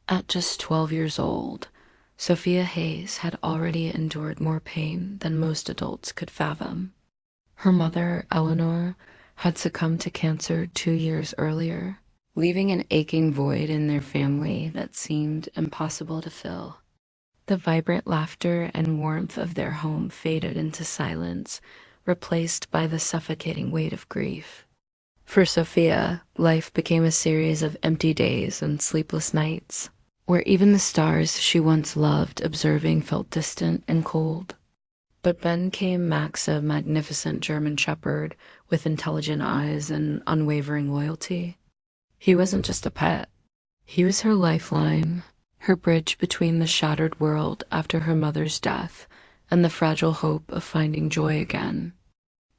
At just 12 years old, Sophia Hayes had already endured more pain than most adults could fathom. Her mother, Eleanor, had succumbed to cancer 2 years earlier, leaving an aching void in their family that seemed impossible to fill. The vibrant laughter and warmth of their home faded into silence, replaced by the suffocating weight of grief. For Sophia, life became a series of empty days and sleepless nights, where even the stars she once loved observing felt distant and cold. But then came Max, a magnificent German shepherd with intelligent eyes and unwavering loyalty. He wasn't just a pet. He was her lifeline, her bridge between the shattered world after her mother's death and the fragile hope of finding joy again.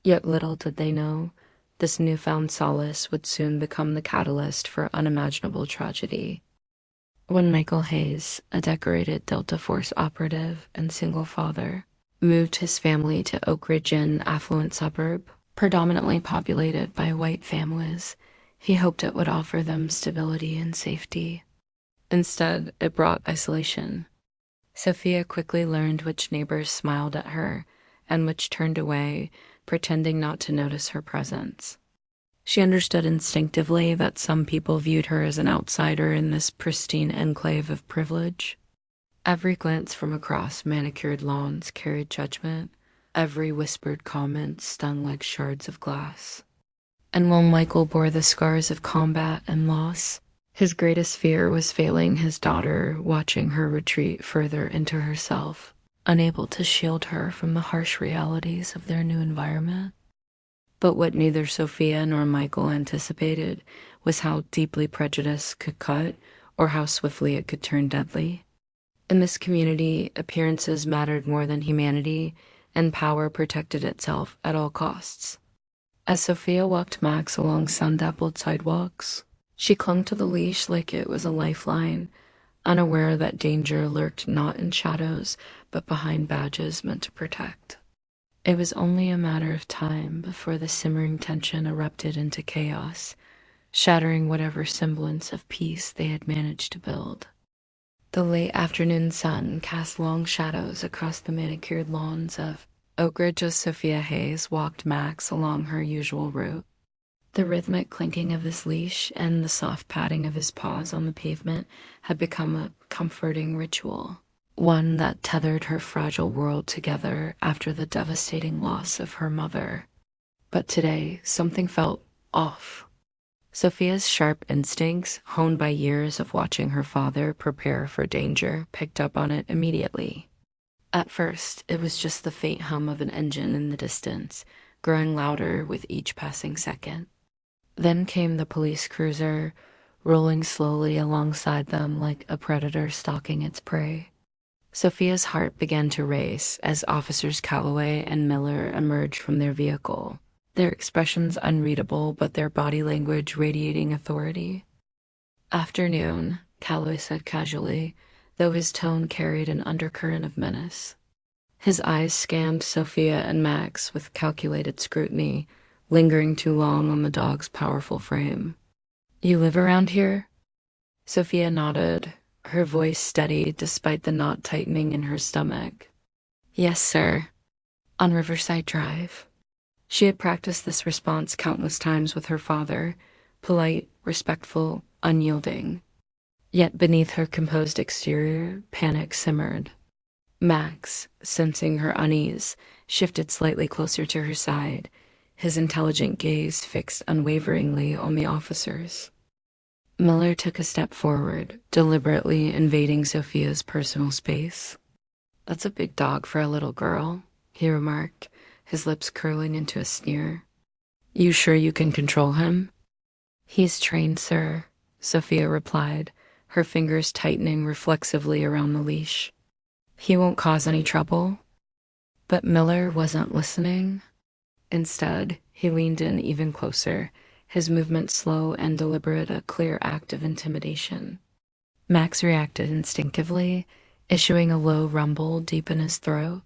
Yet little did they know, this newfound solace would soon become the catalyst for unimaginable tragedy. When Michael Hayes, a decorated Delta Force operative and single father, moved his family to Oak Ridge, an affluent suburb, predominantly populated by white families, he hoped it would offer them stability and safety. Instead, it brought isolation. Sophia quickly learned which neighbors smiled at her and which turned away, pretending not to notice her presence. She understood instinctively that some people viewed her as an outsider in this pristine enclave of privilege. Every glance from across manicured lawns carried judgment. Every whispered comment stung like shards of glass. And while Michael bore the scars of combat and loss, his greatest fear was failing his daughter, watching her retreat further into herself, unable to shield her from the harsh realities of their new environment. But what neither Sophia nor Michael anticipated was how deeply prejudice could cut or how swiftly it could turn deadly. In this community, appearances mattered more than humanity, and power protected itself at all costs. As Sophia walked Max along sun-dappled sidewalks, she clung to the leash like it was a lifeline, unaware that danger lurked not in shadows, but behind badges meant to protect. It was only a matter of time before the simmering tension erupted into chaos, shattering whatever semblance of peace they had managed to build. The late afternoon sun cast long shadows across the manicured lawns of Oak Ridge as Sophia Hayes walked Max along her usual route. The rhythmic clinking of his leash and the soft patting of his paws on the pavement had become a comforting ritual, one that tethered her fragile world together after the devastating loss of her mother. But today, something felt off. Sophia's sharp instincts, honed by years of watching her father prepare for danger, picked up on it immediately. At first, it was just the faint hum of an engine in the distance, growing louder with each passing second. Then came the police cruiser, rolling slowly alongside them like a predator stalking its prey. Sophia's heart began to race as Officers Calloway and Miller emerged from their vehicle, their expressions unreadable but their body language radiating authority. "Afternoon," Calloway said casually, though his tone carried an undercurrent of menace. His eyes scanned Sophia and Max with calculated scrutiny, lingering too long on the dog's powerful frame. "You live around here?" Sophia nodded, her voice steady despite the knot tightening in her stomach. "Yes, sir. On Riverside Drive." She had practiced this response countless times with her father, polite, respectful, unyielding. Yet beneath her composed exterior, panic simmered. Max, sensing her unease, shifted slightly closer to her side, his intelligent gaze fixed unwaveringly on the officers. Miller took a step forward, deliberately invading Sophia's personal space. "That's a big dog for a little girl," he remarked, his lips curling into a sneer. "You sure you can control him?" "He's trained, sir," Sophia replied, her fingers tightening reflexively around the leash. "He won't cause any trouble?" But Miller wasn't listening. Instead, he leaned in even closer, his movement slow and deliberate, a clear act of intimidation. Max reacted instinctively, issuing a low rumble deep in his throat.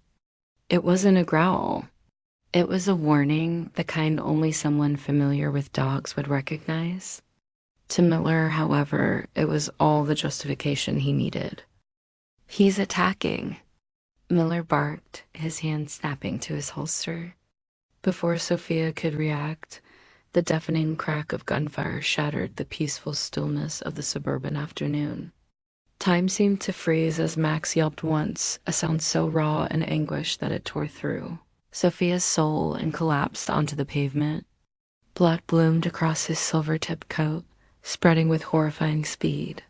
It wasn't a growl. It was a warning, the kind only someone familiar with dogs would recognize. To Miller, however, it was all the justification he needed. "He's attacking," Miller barked, his hand snapping to his holster. Before Sophia could react, the deafening crack of gunfire shattered the peaceful stillness of the suburban afternoon. Time seemed to freeze as Max yelped once, a sound so raw and anguished that it tore through Sophia's soul and collapsed onto the pavement. Blood bloomed across his silver-tipped coat, spreading with horrifying speed.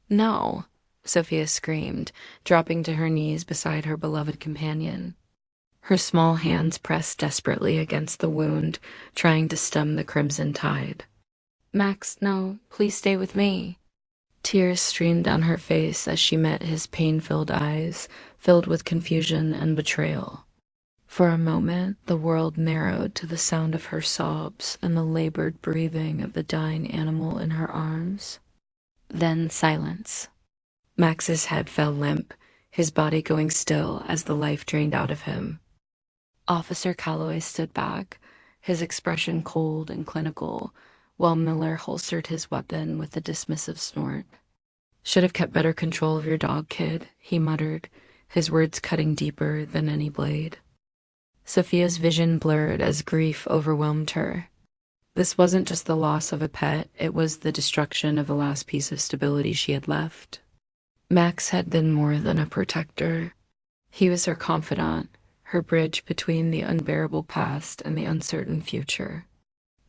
"No!" Sophia screamed, dropping to her knees beside her beloved companion. Her small hands pressed desperately against the wound, trying to stem the crimson tide. "Max, no, please stay with me." Tears streamed down her face as she met his pain-filled eyes, filled with confusion and betrayal. For a moment, the world narrowed to the sound of her sobs and the labored breathing of the dying animal in her arms. Then silence. Max's head fell limp, his body going still as the life drained out of him. Officer Calloway stood back, his expression cold and clinical, while Miller holstered his weapon with a dismissive snort. "Should have kept better control of your dog, kid," he muttered, his words cutting deeper than any blade. Sophia's vision blurred as grief overwhelmed her. This wasn't just the loss of a pet, it was the destruction of the last piece of stability she had left. Max had been more than a protector. He was her confidant, her bridge between the unbearable past and the uncertain future.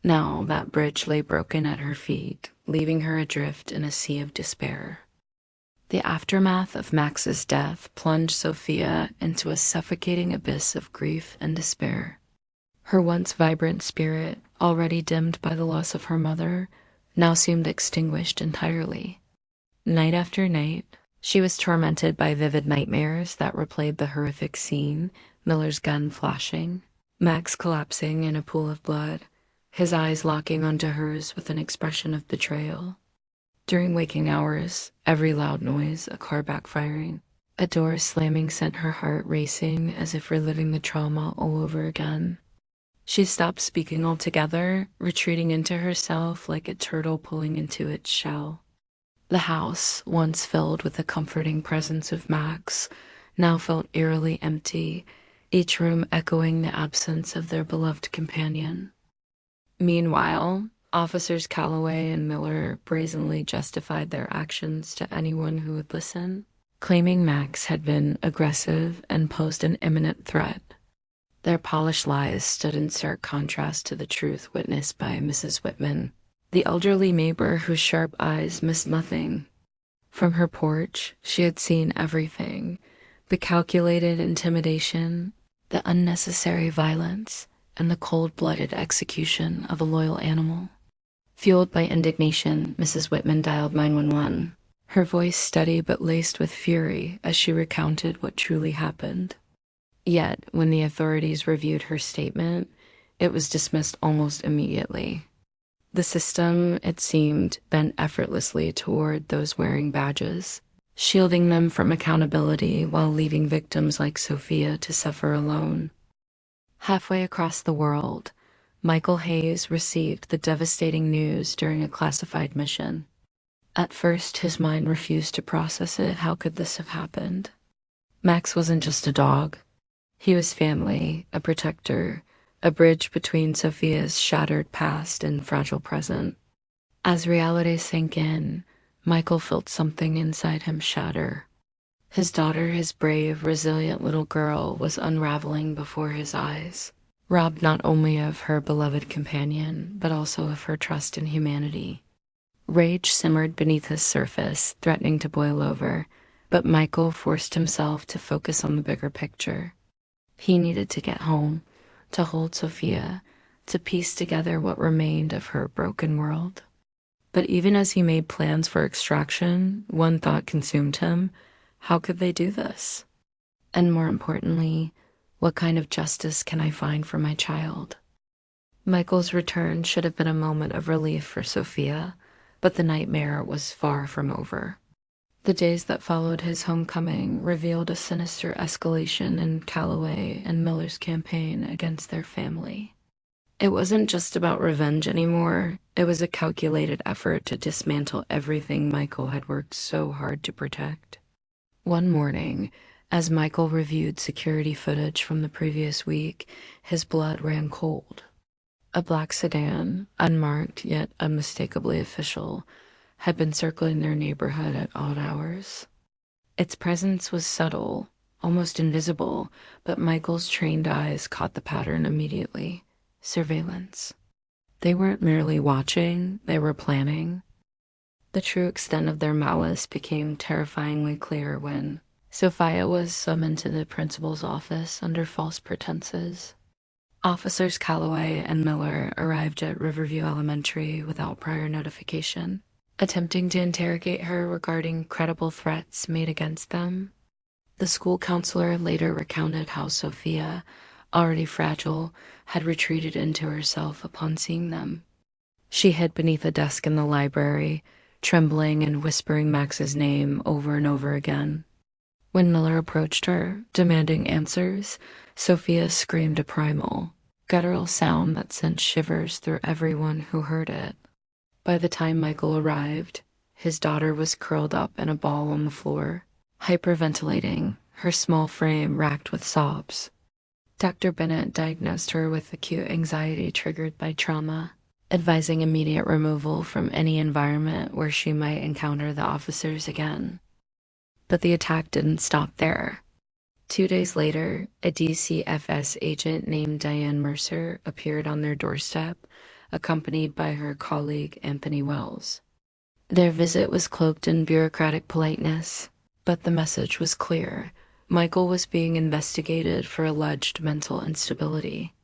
Now that bridge lay broken at her feet, leaving her adrift in a sea of despair. The aftermath of Max's death plunged Sophia into a suffocating abyss of grief and despair. Her once vibrant spirit, already dimmed by the loss of her mother, now seemed extinguished entirely. Night after night, she was tormented by vivid nightmares that replayed the horrific scene, Miller's gun flashing, Max collapsing in a pool of blood, his eyes locking onto hers with an expression of betrayal. During waking hours, every loud noise, a car backfiring, a door slamming sent her heart racing as if reliving the trauma all over again. She stopped speaking altogether, retreating into herself like a turtle pulling into its shell. The house, once filled with the comforting presence of Max, now felt eerily empty, each room echoing the absence of their beloved companion. Meanwhile, Officers Calloway and Miller brazenly justified their actions to anyone who would listen, claiming Max had been aggressive and posed an imminent threat. Their polished lies stood in stark contrast to the truth witnessed by Mrs. Whitman, the elderly neighbor whose sharp eyes missed nothing. From her porch, she had seen everything: the calculated intimidation, the unnecessary violence, and the cold-blooded execution of a loyal animal. Fueled by indignation, Mrs. Whitman dialed 911, her voice steady but laced with fury as she recounted what truly happened. Yet, when the authorities reviewed her statement, it was dismissed almost immediately. The system, it seemed, bent effortlessly toward those wearing badges, shielding them from accountability while leaving victims like Sophia to suffer alone. Halfway across the world, Michael Hayes received the devastating news during a classified mission. At first, his mind refused to process it. How could this have happened? Max wasn't just a dog. He was family, a protector, a bridge between Sophia's shattered past and fragile present. As reality sank in, Michael felt something inside him shatter. His daughter, his brave, resilient little girl, was unraveling before his eyes, robbed not only of her beloved companion, but also of her trust in humanity. Rage simmered beneath his surface, threatening to boil over, but Michael forced himself to focus on the bigger picture. He needed to get home, to hold Sophia, to piece together what remained of her broken world. But even as he made plans for extraction, one thought consumed him: how could they do this? And more importantly, what kind of justice can I find for my child? Michael's return should have been a moment of relief for Sophia, but the nightmare was far from over. The days that followed his homecoming revealed a sinister escalation in Calloway and Miller's campaign against their family. It wasn't just about revenge anymore. It was a calculated effort to dismantle everything Michael had worked so hard to protect. One morning, as Michael reviewed security footage from the previous week, his blood ran cold. A black sedan, unmarked yet unmistakably official, had been circling their neighborhood at odd hours. Its presence was subtle, almost invisible, but Michael's trained eyes caught the pattern immediately. Surveillance. They weren't merely watching, they were planning. The true extent of their malice became terrifyingly clear when Sophia was summoned to the principal's office under false pretenses. Officers Calloway and Miller arrived at Riverview Elementary without prior notification, attempting to interrogate her regarding credible threats made against them. The school counselor later recounted how Sophia, already fragile, had retreated into herself upon seeing them. She hid beneath a desk in the library, trembling and whispering Max's name over and over again. When Miller approached her, demanding answers, Sophia screamed a primal, guttural sound that sent shivers through everyone who heard it. By the time Michael arrived, his daughter was curled up in a ball on the floor, hyperventilating, her small frame racked with sobs. Dr. Bennett diagnosed her with acute anxiety triggered by trauma, advising immediate removal from any environment where she might encounter the officers again. But the attack didn't stop there. 2 days later, a DCFS agent named Diane Mercer appeared on their doorstep, accompanied by her colleague Anthony Wells. Their visit was cloaked in bureaucratic politeness, but the message was clear. Michael was being investigated for alleged mental instability.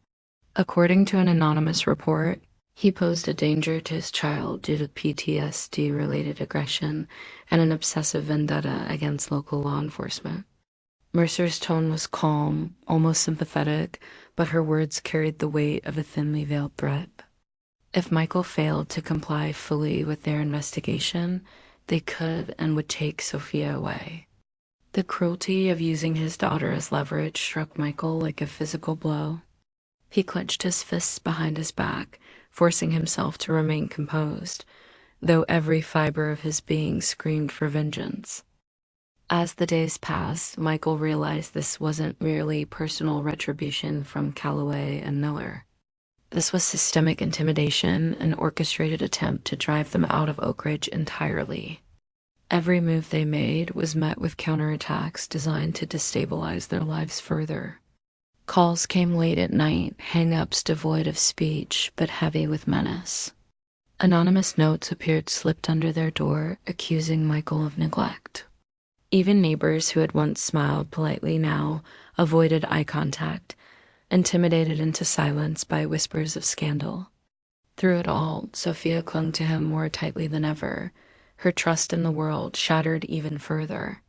According to an anonymous report, he posed a danger to his child due to PTSD-related aggression and an obsessive vendetta against local law enforcement. Mercer's tone was calm, almost sympathetic, but her words carried the weight of a thinly veiled threat. If Michael failed to comply fully with their investigation, they could and would take Sophia away. The cruelty of using his daughter as leverage struck Michael like a physical blow. He clenched his fists behind his back, forcing himself to remain composed, though every fiber of his being screamed for vengeance. As the days passed, Michael realized this wasn't merely personal retribution from Calloway and Miller. This was systemic intimidation, an orchestrated attempt to drive them out of Oak Ridge entirely. Every move they made was met with counterattacks designed to destabilize their lives further. Calls came late at night, hang-ups devoid of speech but heavy with menace. Anonymous notes appeared slipped under their door, accusing Michael of neglect. Even neighbors who had once smiled politely now avoided eye contact, intimidated into silence by whispers of scandal. Through it all, Sophia clung to him more tightly than ever, her trust in the world shattered even further.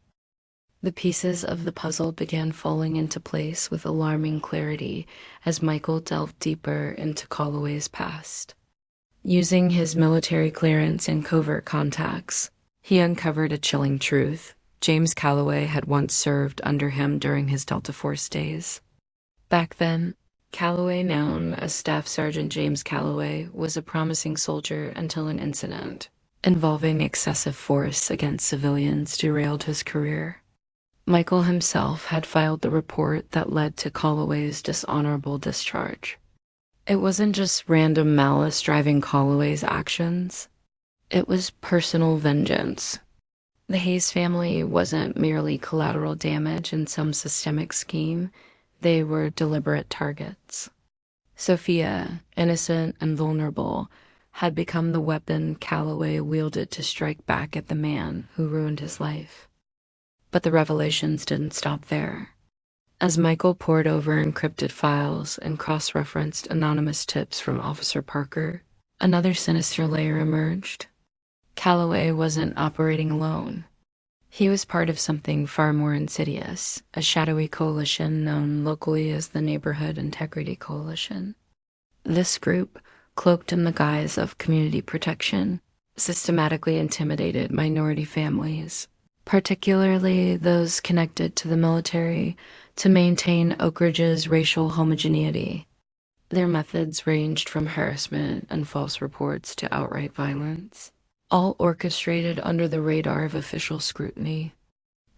The pieces of the puzzle began falling into place with alarming clarity as Michael delved deeper into Calloway's past. Using his military clearance and covert contacts, he uncovered a chilling truth. James Calloway had once served under him during his Delta Force days. Back then, Calloway, known as Staff Sergeant James Calloway, was a promising soldier until an incident involving excessive force against civilians derailed his career. Michael himself had filed the report that led to Calloway's dishonorable discharge. It wasn't just random malice driving Calloway's actions. It was personal vengeance. The Hayes family wasn't merely collateral damage in some systemic scheme. They were deliberate targets. Sophia, innocent and vulnerable, had become the weapon Calloway wielded to strike back at the man who ruined his life. But the revelations didn't stop there. As Michael pored over encrypted files and cross-referenced anonymous tips from Officer Parker, another sinister layer emerged. Calloway wasn't operating alone. He was part of something far more insidious, a shadowy coalition known locally as the Neighborhood Integrity Coalition. This group, cloaked in the guise of community protection, systematically intimidated minority families, particularly those connected to the military, to maintain Oak Ridge's racial homogeneity. Their methods ranged from harassment and false reports to outright violence, all orchestrated under the radar of official scrutiny.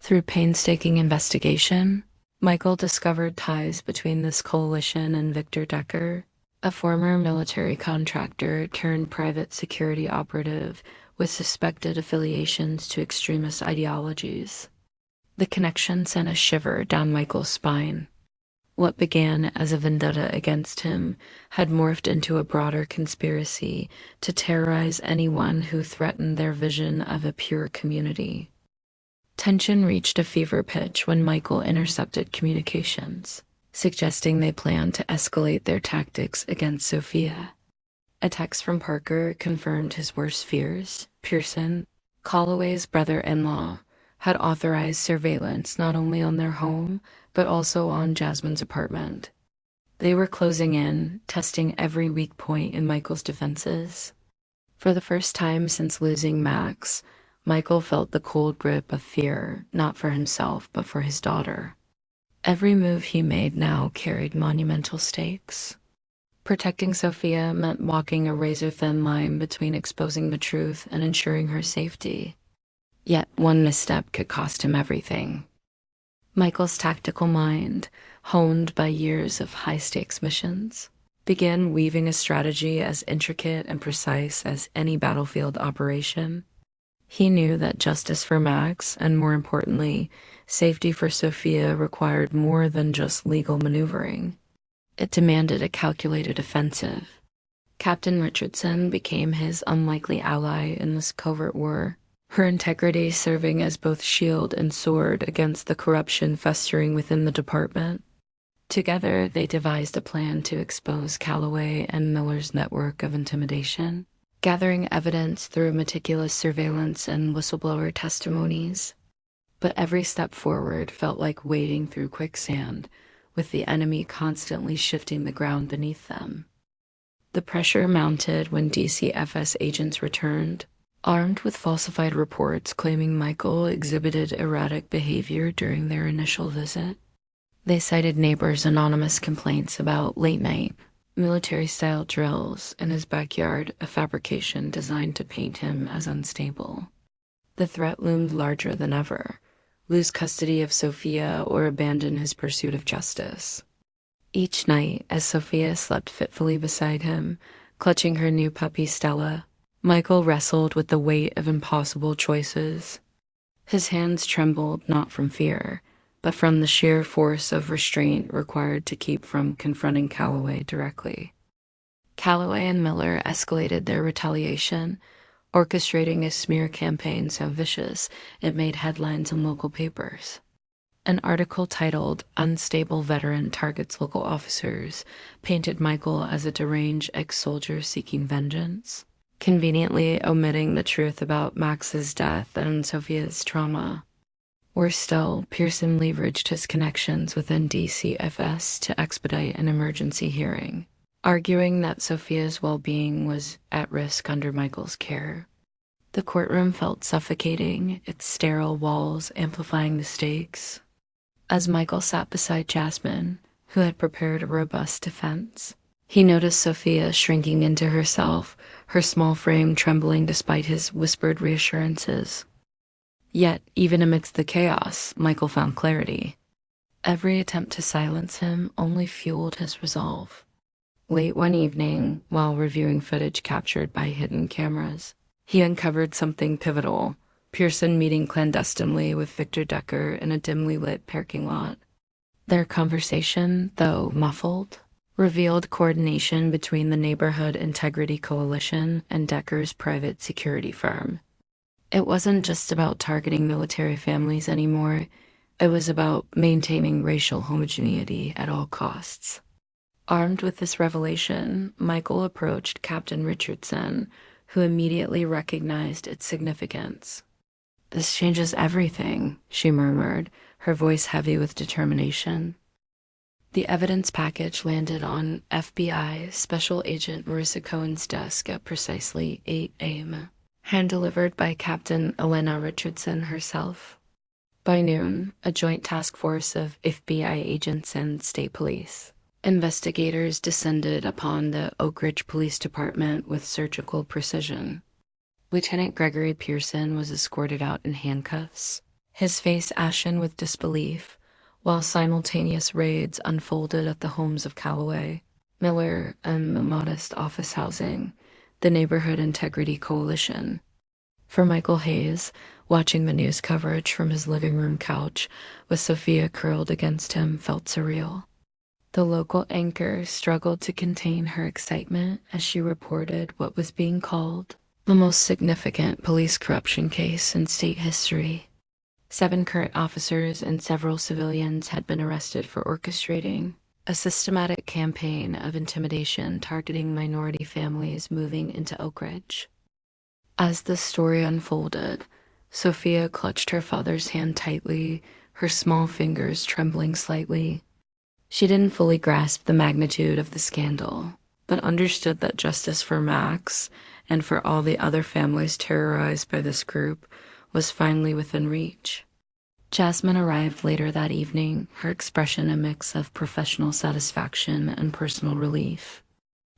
Through painstaking investigation, Michael discovered ties between this coalition and Victor Decker, a former military contractor turned private security operative with suspected affiliations to extremist ideologies. The connection sent a shiver down Michael's spine. What began as a vendetta against him had morphed into a broader conspiracy to terrorize anyone who threatened their vision of a pure community. Tension reached a fever pitch when Michael intercepted communications, suggesting they planned to escalate their tactics against Sophia. A text from Parker confirmed his worst fears. Pearson, Calloway's brother-in-law, had authorized surveillance not only on their home, but also on Jasmine's apartment. They were closing in, testing every weak point in Michael's defenses. For the first time since losing Max, Michael felt the cold grip of fear, not for himself, but for his daughter. Every move he made now carried monumental stakes. Protecting Sophia meant walking a razor-thin line between exposing the truth and ensuring her safety. Yet one misstep could cost him everything. Michael's tactical mind, honed by years of high-stakes missions, began weaving a strategy as intricate and precise as any battlefield operation. He knew that justice for Max, and more importantly, safety for Sophia, required more than just legal maneuvering. It demanded a calculated offensive. Captain Richardson became his unlikely ally in this covert war, her integrity serving as both shield and sword against the corruption festering within the department. Together, they devised a plan to expose Calloway and Miller's network of intimidation, gathering evidence through meticulous surveillance and whistleblower testimonies. But every step forward felt like wading through quicksand, with the enemy constantly shifting the ground beneath them. The pressure mounted when DCFS agents returned, armed with falsified reports claiming Michael exhibited erratic behavior during their initial visit. They cited neighbors' anonymous complaints about late-night, military-style drills in his backyard, a fabrication designed to paint him as unstable. The threat loomed larger than ever: lose custody of Sophia or abandon his pursuit of justice. Each night, as Sophia slept fitfully beside him, clutching her new puppy Stella, Michael wrestled with the weight of impossible choices. His hands trembled not from fear, but from the sheer force of restraint required to keep from confronting Calloway directly. Calloway and Miller escalated their retaliation, orchestrating a smear campaign so vicious it made headlines in local papers. An article titled "Unstable Veteran Targets Local Officers" painted Michael as a deranged ex-soldier seeking vengeance, conveniently omitting the truth about Max's death and Sophia's trauma. Worse still, Pearson leveraged his connections within DCFS to expedite an emergency hearing, arguing that Sophia's well-being was at risk under Michael's care. The courtroom felt suffocating, its sterile walls amplifying the stakes. As Michael sat beside Jasmine, who had prepared a robust defense, he noticed Sophia shrinking into herself, her small frame trembling despite his whispered reassurances. Yet, even amidst the chaos, Michael found clarity. Every attempt to silence him only fueled his resolve. Late one evening, while reviewing footage captured by hidden cameras, he uncovered something pivotal: Pearson meeting clandestinely with Victor Decker in a dimly lit parking lot. Their conversation, though muffled, revealed coordination between the Neighborhood Integrity Coalition and Decker's private security firm. It wasn't just about targeting military families anymore. It was about maintaining racial homogeneity at all costs. Armed with this revelation, Michael approached Captain Richardson, who immediately recognized its significance. "This changes everything," she murmured, her voice heavy with determination. The evidence package landed on FBI Special Agent Marissa Cohen's desk at precisely 8 a.m., hand-delivered by Captain Elena Richardson herself. By noon, a joint task force of FBI agents and state police, Investigators descended upon the Oak Ridge Police Department with surgical precision. Lieutenant Gregory Pearson was escorted out in handcuffs, his face ashen with disbelief, while simultaneous raids unfolded at the homes of Calloway, Miller, and modest office housing, the Neighborhood Integrity Coalition. For Michael Hayes, watching the news coverage from his living room couch with Sophia curled against him felt surreal. The local anchor struggled to contain her excitement as she reported what was being called the most significant police corruption case in state history. 7 current officers and several civilians had been arrested for orchestrating a systematic campaign of intimidation targeting minority families moving into Oak Ridge. As the story unfolded, Sophia clutched her father's hand tightly, her small fingers trembling slightly. She didn't fully grasp the magnitude of the scandal, but understood that justice for Max, and for all the other families terrorized by this group, was finally within reach. Jasmine arrived later that evening, her expression a mix of professional satisfaction and personal relief.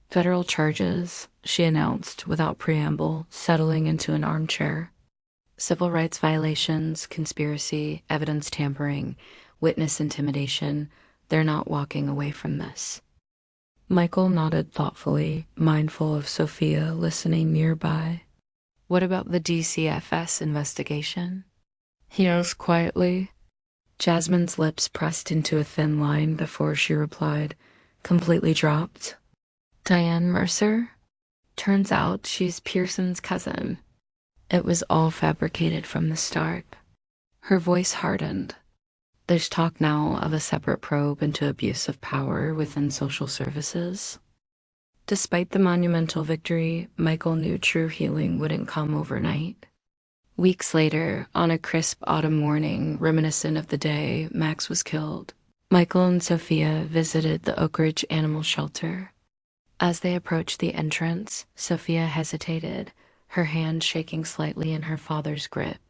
Federal charges, she announced without preamble, settling into an armchair. Civil rights violations, conspiracy, evidence tampering, witness intimidation. They're not walking away from this. Michael nodded thoughtfully, mindful of Sophia listening nearby. What about the DCFS investigation? He asked quietly. Jasmine's lips pressed into a thin line before she replied, completely dropped. Diane Mercer? Turns out she's Pearson's cousin. It was all fabricated from the start. Her voice hardened. There's talk now of a separate probe into abuse of power within social services. Despite the monumental victory, Michael knew true healing wouldn't come overnight. Weeks later, on a crisp autumn morning reminiscent of the day Max was killed, Michael and Sophia visited the Oak Ridge Animal Shelter. As they approached the entrance, Sophia hesitated, her hand shaking slightly in her father's grip.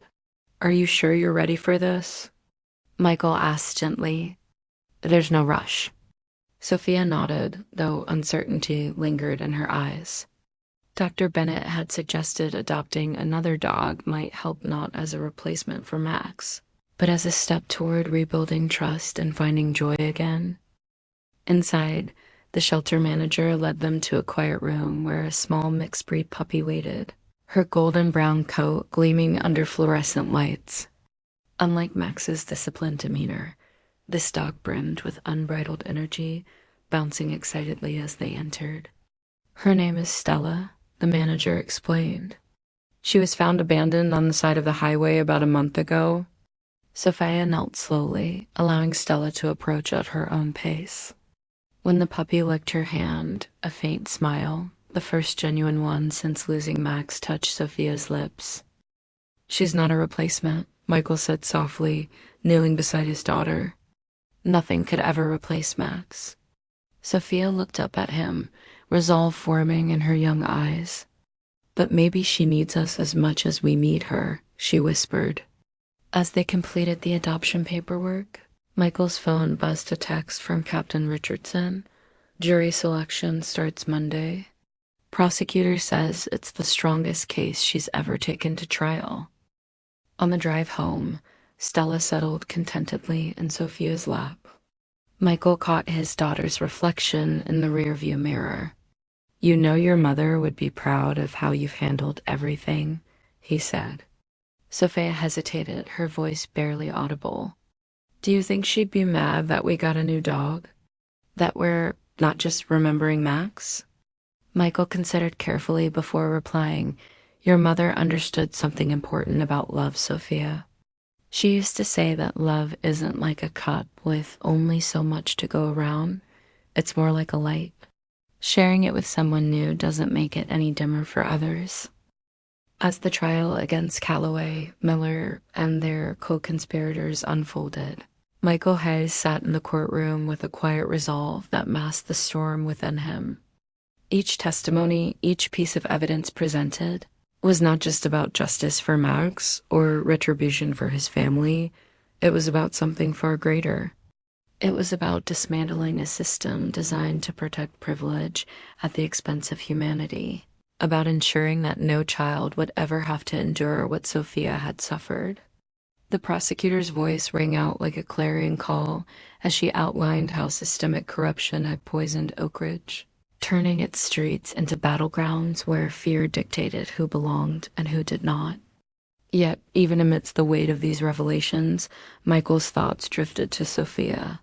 Are you sure you're ready for this? Michael asked gently. There's no rush. Sophia nodded, though uncertainty lingered in her eyes. Dr. Bennett had suggested adopting another dog might help not as a replacement for Max, but as a step toward rebuilding trust and finding joy again. Inside, the shelter manager led them to a quiet room where a small mixed-breed puppy waited, her golden brown coat gleaming under fluorescent lights. Unlike Max's disciplined demeanor, this dog brimmed with unbridled energy, bouncing excitedly as they entered. Her name is Stella, the manager explained. She was found abandoned on the side of the highway about a month ago. Sophia knelt slowly, allowing Stella to approach at her own pace. When the puppy licked her hand, a faint smile, the first genuine one since losing Max, touched Sophia's lips. She's not a replacement, Michael said softly, kneeling beside his daughter. Nothing could ever replace Max. Sophia looked up at him, resolve forming in her young eyes. But maybe she needs us as much as we need her, she whispered. As they completed the adoption paperwork, Michael's phone buzzed a text from Captain Richardson. Jury selection starts Monday. Prosecutor says it's the strongest case she's ever taken to trial. On the drive home, Stella settled contentedly in Sophia's lap. Michael caught his daughter's reflection in the rearview mirror. You know your mother would be proud of how you've handled everything, he said. Sophia hesitated, her voice barely audible. Do you think she'd be mad that we got a new dog? That we're not just remembering Max? Michael considered carefully before replying, Your mother understood something important about love, Sophia. She used to say that love isn't like a cup with only so much to go around. It's more like a light. Sharing it with someone new doesn't make it any dimmer for others. As the trial against Calloway, Miller, and their co-conspirators unfolded, Michael Hayes sat in the courtroom with a quiet resolve that masked the storm within him. Each testimony, each piece of evidence presented, was not just about justice for Max or retribution for his family. It was about something far greater. It was about dismantling a system designed to protect privilege at the expense of humanity, about ensuring that no child would ever have to endure what Sophia had suffered. The prosecutor's voice rang out like a clarion call as she outlined how systemic corruption had poisoned Oak Ridge, turning its streets into battlegrounds where fear dictated who belonged and who did not. Yet, even amidst the weight of these revelations, Michael's thoughts drifted to Sophia.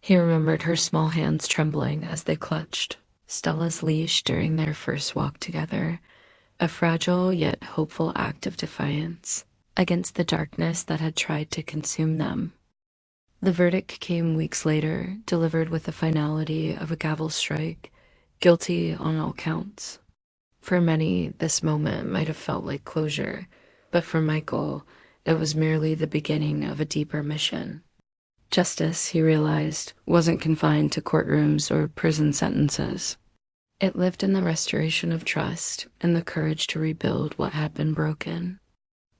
He remembered her small hands trembling as they clutched Stella's leash during their first walk together, a fragile yet hopeful act of defiance against the darkness that had tried to consume them. The verdict came weeks later, delivered with the finality of a gavel strike, guilty on all counts. For many, this moment might have felt like closure, but for Michael, it was merely the beginning of a deeper mission. Justice, he realized, wasn't confined to courtrooms or prison sentences. It lived in the restoration of trust and the courage to rebuild what had been broken.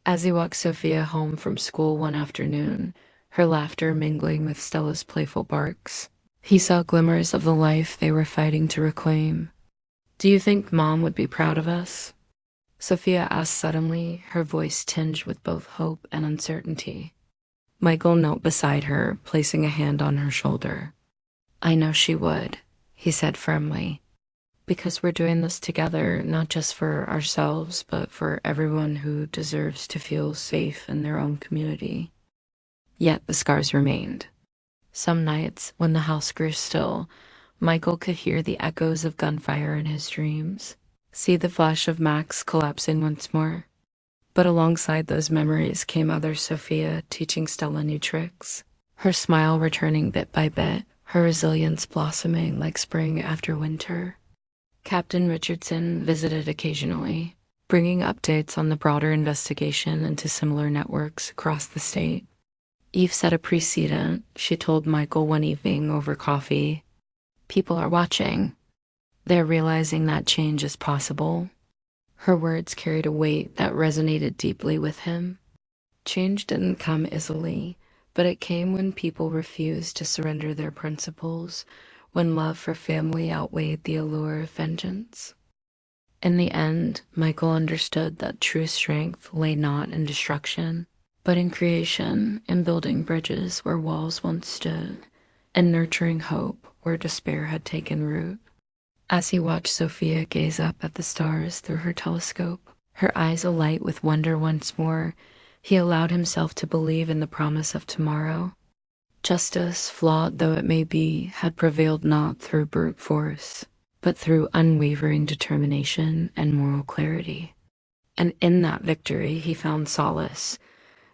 As he walked Sophia home from school one afternoon, her laughter mingling with Stella's playful barks, he saw glimmers of the life they were fighting to reclaim. "Do you think Mom would be proud of us?" Sophia asked suddenly, her voice tinged with both hope and uncertainty. Michael knelt beside her, placing a hand on her shoulder. "I know she would," he said firmly, "because we're doing this together, not just for ourselves, but for everyone who deserves to feel safe in their own community." Yet the scars remained. Some nights, when the house grew still, Michael could hear the echoes of gunfire in his dreams, see the flash of Max collapsing once more. But alongside those memories came other Sophia teaching Stella new tricks, her smile returning bit by bit, her resilience blossoming like spring after winter. Captain Richardson visited occasionally, bringing updates on the broader investigation into similar networks across the state. Eve set a precedent, she told Michael one evening over coffee. "People are watching. They're realizing that change is possible." Her words carried a weight that resonated deeply with him. Change didn't come easily, but it came when people refused to surrender their principles, when love for family outweighed the allure of vengeance. In the end, Michael understood that true strength lay not in destruction, but in creation, in building bridges where walls once stood, and nurturing hope where despair had taken root. As he watched Sophia gaze up at the stars through her telescope, her eyes alight with wonder once more, he allowed himself to believe in the promise of tomorrow. Justice, flawed though it may be, had prevailed not through brute force, but through unwavering determination and moral clarity. And in that victory he found solace,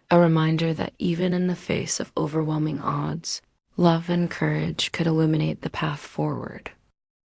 a reminder that even in the face of overwhelming odds, love and courage could illuminate the path forward.